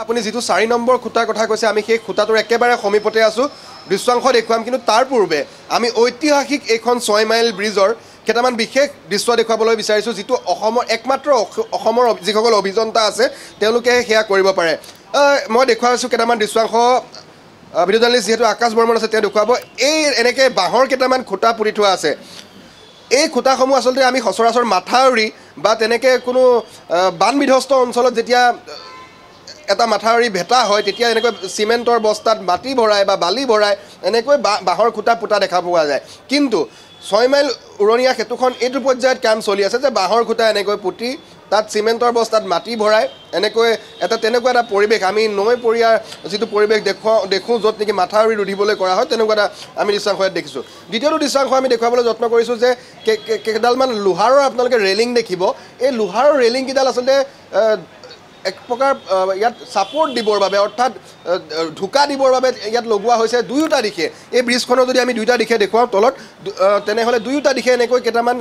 আপুনি যেটো 4 নম্বৰ খুঁটাৰ কথা কৈছে আমি সেই খুঁটাটোৰ একেবাৰে সমীপতে আছো দৃশ্যাংশ দেখুৱাম কিন্তু তাৰ পূৰ্বে আমি ঐতিহাসিক এখন 6 মাইল ব্ৰিজৰ কেইটামান বিশেষ দৃশ্য দেখুৱাবলৈ বিচাৰিছো যেটো অসমৰ একমাত্ৰ অসমৰ যিসকল অভিযন্তা আছে তেওঁলোকে হেয়া কৰিব পাৰে মই দেখুৱাইছো কেইটামান দৃশ্যাংশ ভিডিও জাৰ্নেলিষ্ট যেটো আকাশ বৰ্মন আছে তেওঁ দেখুৱাব এই এনেকে বাহৰ কেইটামান খুঁটা পুৰি থোৱা আছে এই খুঁটাসমূহ আসলতে আমি সচৰাচৰ মাথাউৰি বা তেনেকে কোনো বান বিধ্বস্ত অঞ্চলত যেতিয়া এটা মাথাউৰি ভেটা হয় তেতিয়া এনেকৈ সিমেন্টৰ বস্তাত মাটি ভৰাই বা বালি ভৰাই এনেকৈ বাহৰ খুঁটা পুতা দেখা পোৱা যায় কিন্তু 6 মাইল উৰণীয়া সেতুখন এইটো পৰ্যায়ত কাম চলি আছে যে বাহৰ খুঁটা এনেকৈ পুতি তাত সিমেন্টৰ বস্তাত মাটি ভৰাই এনেকৈ এটা তেনেকুৱা এটা পৰিবেশ আমি নৈ পৰিয়াৰ যেটো পৰিবেশ দেখো যত নেকি মাথাউৰি ৰুধিবলৈ কৰা হয় তেনেকুৱা এটা আমি দৃশ্যাংশত দেখিছো দ্বিতীয়টো দৃশ্যাংশ আমি দেখুৱাবলৈ যত্ন কৰিছো যে কেডালমান লোহাৰৰ আপোনালোকে ৰেলিং দেখিব এই লোহাৰৰ ৰেলিং কিডাল আসলে এক প্ৰকাৰ ইয়াত সাপোৰ্ট দিবৰ বাবে অৰ্থাৎ ঢুকা দিবৰ বাবে ইয়াত লগোৱা হৈছে দুয়োটা দিশে এই ব্ৰিজখনৰ যদি আমি দুয়োটা দিশে দেখুৱাও তলত তেনেহলে দুয়োটা দিশে এনেকৈ কেইটামান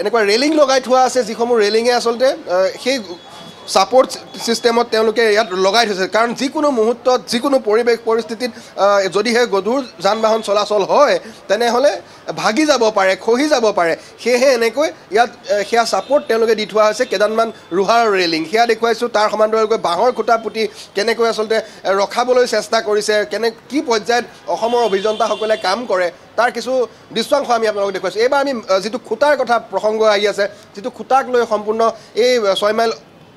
এনেকুৱা ৰেলিং লগাই থোৱা আছে যিসমূহ ৰেলিঙে আসলতে সেই সাপোৰ্ট সিস্টেমত তেওঁলোকে ইয়াত লগাই থৈছে কাৰণ যিকোনো মুহূৰ্তত যিকোনো পৰিবেশ পৰিস্থিতিত যদিহে গধুৰ যান বাহন চলাচল হয় তেনেহলে ভাগি যাব পাৰে খহি যাব পাৰে সেহে এনেকৈ ইয়াত হেয়া সাপোৰ্ট তেওঁলোকে দি থোৱা হৈছে কেদানমান ৰুহাৰ ৰেলিং হেয়া দেখুৱাইছো তাৰ সমান্তৰালকৈ বাহৰ খুঁটা পুতি কেনেকৈ আসলতে ৰখাবলৈ চেষ্টা কৰিছে কি পৰ্যায়ত অসমৰ অভিযন্তাসকলে কাম কৰে তাৰ কিছু দৃশ্যাংশ আমি আপোনালোকক দেখুৱাইছো এবাৰ আমি যেটো খুঁটাৰ কথা প্ৰসংগ আহি আছে যেটো খুঁটাক লৈ সম্পূৰ্ণ এই 6 মাইল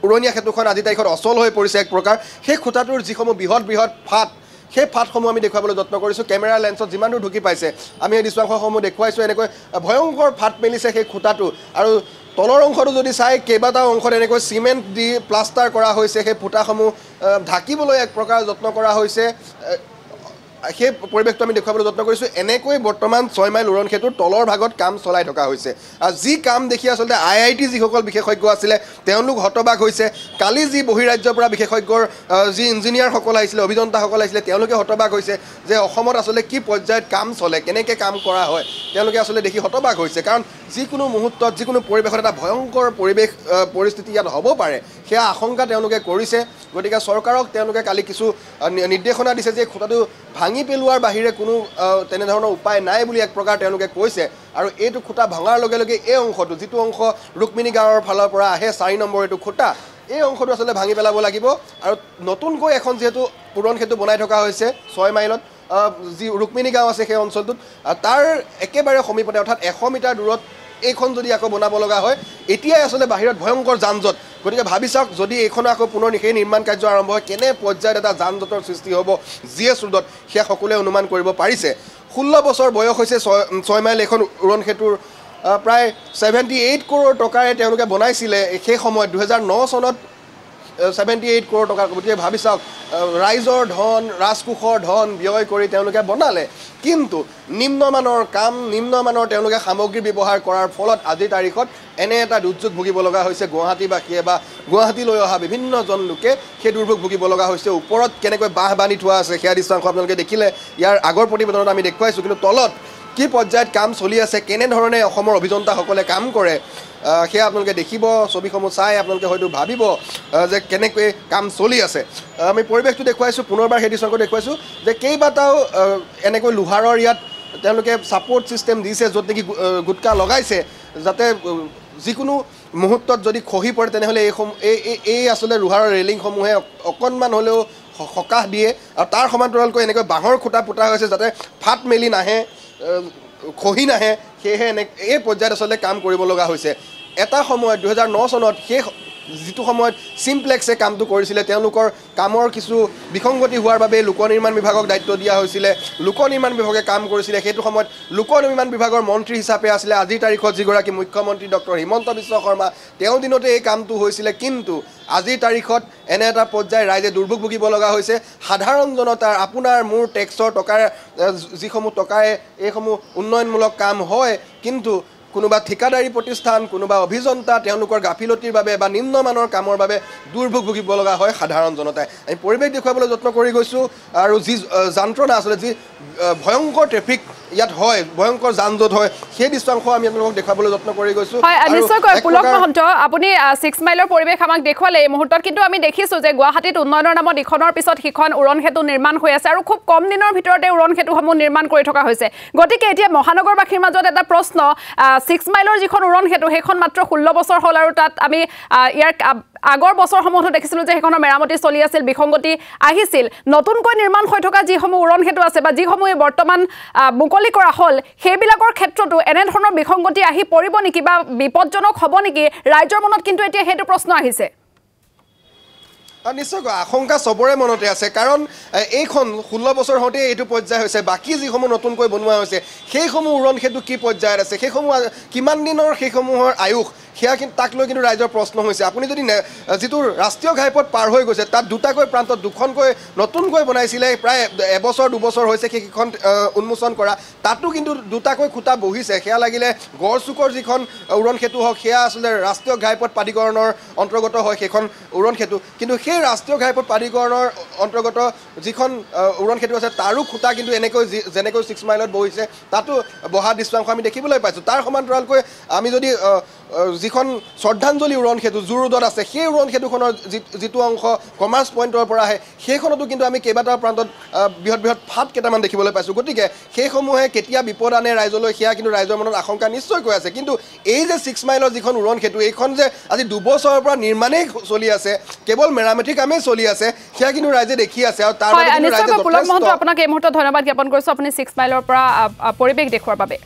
উৰণীয়া সেতুখন আজি তাৰিখত অচল হৈ পৰিছে এক প্ৰকাৰ সেই খুঁটাটোৰ যিসমূহ বৃহৎ ফাট সেই ফাটসমূহ আমি দেখুৱাবলৈ যত্ন কৰিছো কেমেৰা লেন্সত যিমান দূৰ ঢুকি পাইছে আমি এই দৃশ্যাংশসমূহ দেখুৱাইছো এনেকৈ ভয়ংকৰ ফাট মেলিছে সেই খুঁটাটো আৰু তলৰ অংশটো যদি চাই কেইবাটাও অংশত এনেকৈ সিমেন্ট দি প্লাষ্টাৰ কৰা হৈছে সেই ফুটাসমূহ ঢাকিবলৈ এক প্ৰকাৰ যত্ন কৰা হৈছে সেই পৰিবেশটো আমি দেখুৱাবলৈ যত্ন কৰিছো এনেকৈ বৰ্তমান 6 মাইল উৰণ সেতুৰ তলৰ ভাগত কাম চলাই থকা হৈছে আৰু যি কাম দেখি আসলতে আইআইটি যিসকল বিশেষজ্ঞ আছিল তেওঁলোক হতবাক হৈছে কালি যি বহিৰাজ্যৰ পৰা বিশেষজ্ঞৰ যি ইঞ্জিনিয়াৰ সকল আহিছিল অভিযন্তা সকল আহিছিল তেওঁলোকে হতবাক হৈছে যে অসমত আসলে কি পৰ্যায়ত কাম চলে কেনেকৈ কাম কৰা হয় তেওঁলোকে আসলে দেখি হতবাক হৈছে কাৰণ যিকোনো মুহূৰ্তত যিকোনো পৰিবেশত এটা ভয়ংকৰ পৰিবেশ পৰিস্থিতি ইয়াত হ'ব পাৰে সেয়া আশংকা তেওঁলোকে কৰিছে গতিকে চৰকাৰক তেওঁলোকে কালি কিছু নিৰ্দেশনা দিছে যে খুঁটাটো ভাঙি পেলোৱাৰ বাহিৰে কোনো তেনে ধৰণৰ উপায় নাই বুলি এক প্ৰকাৰ তেওঁলোকে কৈছে আৰু এইটো খুঁটা ভাঙাৰ লগে লগে এই অংশটো যেটো অংশ ৰুক্মিণী গাঁৱৰ ফালৰ পৰা আহে 4 নম্বৰ এইটো খুঁটা এই অংশটো আসলে ভাঙি পেলাব লাগিব আৰু নতুনকৈ এখন যেহেতু পুৰণ সেতু বনাই থকা হৈছে 6 মাইলত যি ৰুক্মিণী গাঁও আছে সেই অঞ্চলটোত তাৰ একেবাৰে সমীপতে অৰ্থাৎ 100 মিটাৰ দূৰত এইখন যদি আকৌ বনাব লগা হয় এতিয়াই আসলে বাহিৰত ভয়ংকৰ যানজট গতিকে ভাবি চাওক যদি এইখন আকৌ পুনৰ সেই নিৰ্মাণ কাৰ্য আৰম্ভ হয় কেনে পৰ্যায়ত এটা যানজটৰ সৃষ্টি হ'ব জিএছ ৰোডত সেয়া সকলোৱে অনুমান কৰিব পাৰিছে 16 বছৰ বয়স হৈছে 6 মাইল এখন উৰণ সেতুৰ প্ৰায় 78 কৰোৰ টকাৰে তেওঁলোকে বনাইছিলে সেই সময়ত 2009 চনত 78 কৰোৰ টকা গতিকে ভাবি চাওক ৰাইজৰ ধন ৰাজকোষৰ ধন ব্যয় কৰি তেওঁলোকে বনালে কিন্তু নিম্নমানৰ কাম নিম্নমানৰ তেওঁলোকে সামগ্ৰী ব্যৱহাৰ কৰাৰ ফলত আজি তাৰিখত এনে এটা দুৰ্যোগ ভুগিব লগা হৈছে গুৱাহাটীবাসীয়ে বা গুৱাহাটীলৈ অহা বিভিন্ন জন লোকে সেই দুৰ্যোগ ভুগিব লগা হৈছে ওপৰত কেনেকৈ বাহ বান্ধি থোৱা আছে সেয়া দৃশ্যাংশ আপোনালোকে দেখিলে ইয়াৰ আগৰ প্ৰতিবেদনত আমি দেখুৱাইছো কিন্তু তলত কি পৰ্যায়ত কাম চলি আছে কেনে ধৰণে অসমৰ অভিযন্তাসকলে কাম কৰে সেয়া আপোনালোকে দেখিব ছবিসমূহ চাই আপোনালোকে হয়তো ভাবিব যে কেনেকৈ কাম চলি আছে আমি পৰিবেশটো দেখুৱাইছো পুনৰবাৰ সেই দৃশ্যাংশ দেখুৱাইছো যে কেইবাটাও এনেকৈ লোহাৰৰ ইয়াত তেওঁলোকে সাপোৰ্ট সিস্টেম দিছে যত নেকি গুটকা লগাইছে যাতে যিকোনো মুহূৰ্তত যদি খহি পৰে তেনেহলে এই আসলে লোহাৰৰ ৰেলিংসমূহে অকণমান হ'লেও সকাহ দিয়ে আৰু তাৰ সমান্তৰালকৈ এনেকৈ বাহৰ খুঁটা পুতা হৈছে যাতে ফাট মেলি নাহে খহি নাহে সেহে এই পৰ্যায়ত আসলে কাম কৰিব লগা হৈছে এটা সময়ত 2009 চনত সেই যেটো সময়ত সিমপ্লেক্সে কামটো কৰিছিলে তেওঁলোকৰ কামৰ কিছু বিসংগতি হোৱাৰ বাবে লোক নিৰ্মাণ বিভাগক দায়িত্ব দিয়া হৈছিল লোক নিৰ্মাণ বিভাগে কাম কৰিছিলে সেইটো সময়ত লোক নিৰ্মাণ বিভাগৰ মন্ত্ৰী হিচাপে আছিল আজিৰ তাৰিখত যিগৰাকী মুখ্যমন্ত্ৰী ডক্টৰ হিমন্ত বিশ্ব শৰ্মা তেওঁ দিনতে এই কামটো হৈছিল কিন্তু আজিৰ তাৰিখত এনে এটা পৰ্যায় ৰাইজে দুৰ্ভোগ ভুগিব লগা হৈছে সাধাৰণ জনতাৰ আপোনাৰ মোৰ টেক্সৰ টকাৰ যিসমূহ টকাৰে এইসমূহ উন্নয়নমূলক কাম হয় কিন্তু কোনোবা ঠিকাদাৰী প্ৰতিষ্ঠান কোনোবা অভিযন্তা তেওঁলোকৰ গাফিলতিৰ বাবে বা নিম্নমানৰ কামৰ বাবে দুৰ্ভোগ ভুগিব লগা হয় সাধাৰণ জনতাই আমি পৰিবেশ দেখুৱাবলৈ যত্ন কৰি গৈছো আৰু যি যন্ত্ৰণা আছে যি ভয়ংকৰ ট্ৰেফিক ইয়াত হয় ভয়ংকৰ যান-জঁট হয় সেই দৃশ্যাংশ আমি আপোনালোকক দেখাবলৈ যত্ন কৰি গৈছোঁ হয় নিশ্চয়কৈ পুলক মহন্ত আপুনি 6 মাইলৰ পৰিৱেশ আমাক দেখুৱালে এই মুহূৰ্তত কিন্তু আমি দেখিছোঁ যে গুৱাহাটীত উন্নয়নৰ নামত ইখনৰ পিছত সিখন উৰণ সেতু নিৰ্মাণ হৈ আছে আৰু খুব কম দিনৰ ভিতৰতে উৰণ সেতুসমূহ নিৰ্মাণ কৰি থকা হৈছে গতিকে এতিয়া মহানগৰবাসীৰ মাজত এটা প্ৰশ্ন 6 মাইলৰ যিখন উৰণ সেতু সেইখন মাত্ৰ 16 বছৰ হ'ল আৰু তাত আমি ইয়াৰ আগৰ বছৰসমূহতো দেখিছিলোঁ যে সেইখনৰ মেৰামতি চলি আছিল বিসংগতি আহিছিল নতুনকৈ নিৰ্মাণ হৈ থকা যিসমূহ উৰণ সেতু আছে বা যিসমূহে বৰ্তমান মুকলি কৰা হ'ল সেইবিলাকৰ ক্ষেত্ৰতো এনেধৰণৰ বিসংগতি আহি পৰিব নেকি বা বিপদজনক হ'ব নেকি ৰাইজৰ মনত কিন্তু এতিয়া সেইটো প্ৰশ্ন আহিছে নিশ্চয়কৈ আশংকা চবৰে মনতে আছে কাৰণ এইখন 16 বছৰ হওঁতে এইটো পৰ্যায় হৈছে বাকী যিসমূহ নতুনকৈ বনোৱা হৈছে সেইসমূহ উৰণ সেতু কি পৰ্যায়ত আছে সেইসমূহ কিমান দিনৰ সেইসমূহৰ আয়ুস সেয়া কিন্তু তাক লৈ কিন্তু ৰাইজৰ প্ৰশ্ন হৈছে আপুনি যদি যিটো ৰাষ্ট্ৰীয় ঘাইপথ পাৰ হৈ গৈছে তাত দুটাকৈ প্ৰান্তত দুখনকৈ নতুনকৈ বনাইছিলে প্ৰায় এবছৰ দুবছৰ হৈছে সেইখন উন্মোচন কৰা তাতো কিন্তু দুটাকৈ খুঁটা বহিছে সেয়া লাগিলে গড়চুকৰ যিখন উৰণ সেতু হওক সেয়া আচলতে ৰাষ্ট্ৰীয় ঘাইপথ প্ৰাধিকৰণৰ অন্তৰ্গত হয় সেইখন উৰণ সেতু কিন্তু সেই ৰাষ্ট্ৰীয় ঘাইপথ প্ৰাধিকৰণৰ অন্তৰ্গত যিখন উৰণ সেতু আছে তাৰো খুঁটা কিন্তু এনেকৈ যেনেকৈ 6 মাইলত বহিছে তাতো বহা দৃশ্যাংশ আমি দেখিবলৈ পাইছোঁ তাৰ সমান্তৰালকৈ আমি যদি যিখন শ্ৰদ্ধাঞ্জলি উৰণ সেতু জু ৰোডত আছে সেই উৰণ সেতুখনৰ যিটো অংশ কমাৰ্চ পইণ্টৰ পৰা আহে সেইখনতো কিন্তু আমি কেইবাটাও প্ৰান্তত বৃহৎ বৃহৎ ফাট কেইটামান দেখিবলৈ পাইছোঁ গতিকে সেইসমূহে কেতিয়া বিপদ আনে ৰাইজলৈ সেয়া কিন্তু ৰাইজৰ মনত আশংকা নিশ্চয়কৈ আছে কিন্তু এই যে 6 মাইলৰ যিখন উৰণ সেতু এইখন যে আজি 2 বছৰৰ পৰা নিৰ্মাণেই চলি আছে কেৱল মেৰামতি কামেই চলি আছে সেয়া কিন্তু ৰাইজে দেখি আছে আৰু তাৰ বাবে আপোনাক এই মুহূৰ্তত ধন্যবাদ জ্ঞাপন কৰিছোঁ আপুনি 6 মাইলৰ পৰা পৰিৱেশ দেখুৱাৰ বাবে